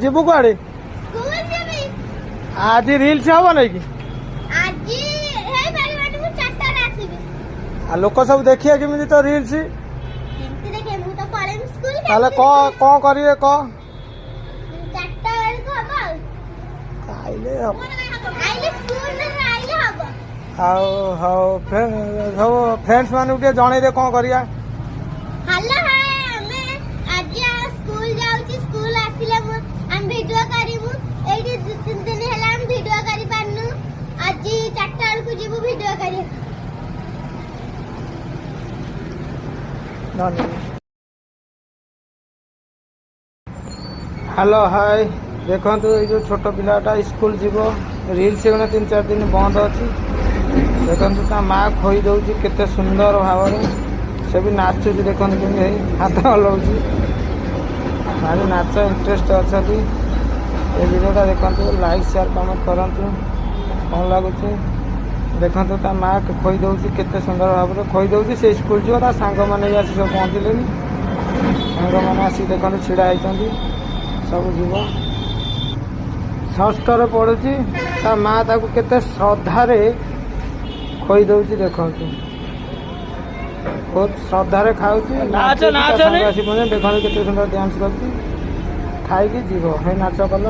ଯିବୁ କୁଆଡେ? ଆଜି ରିଲ୍ସ ହବ ନାଇଁ କି? ଆଉ ଲୋକ ସବୁ ଦେଖିବେ କେମିତି ତ ରିଲ୍ସ? ତାହେଲେ କଣ କରିବେ କହ? ଖାଇଲେ ହବ। ଆଉ ହଉ ସବୁ ଫ୍ରେଣ୍ଡସ୍ ମାନଙ୍କୁ ଟିକେ ଜଣେଇଦେ କଣ କରିବା। हेलो हाय देखु ये जो छोट पिलाटा स्कूल जीव रील्स 3-4 दिन बंद अच्छी देखु ता माँ खोई दौर केते सुंदर भाव से भी नाचुची देखते केमी हाथ हलाऊँ भारी नाच इंटरेस्ट अच्छा ये वीडियोटा देखते लाइक शेयर कमेंट करूँ कौन लगुच देखु ता माँ खोई दौर केते सुंदर भाव में खोई दौर से स्कूल जीव ता सांग मैंने आसी सब पहुँचले सांग मैंने आसी देखते छिड़ा होती सब जीव षष्ठ पढ़ुची ता माँ ताकू केते श्रद्धार खोई दौची देखु बहुत श्रद्धार खाऊँ देखते केते सुंदर डांस कर खाई जीव हे नाच कल।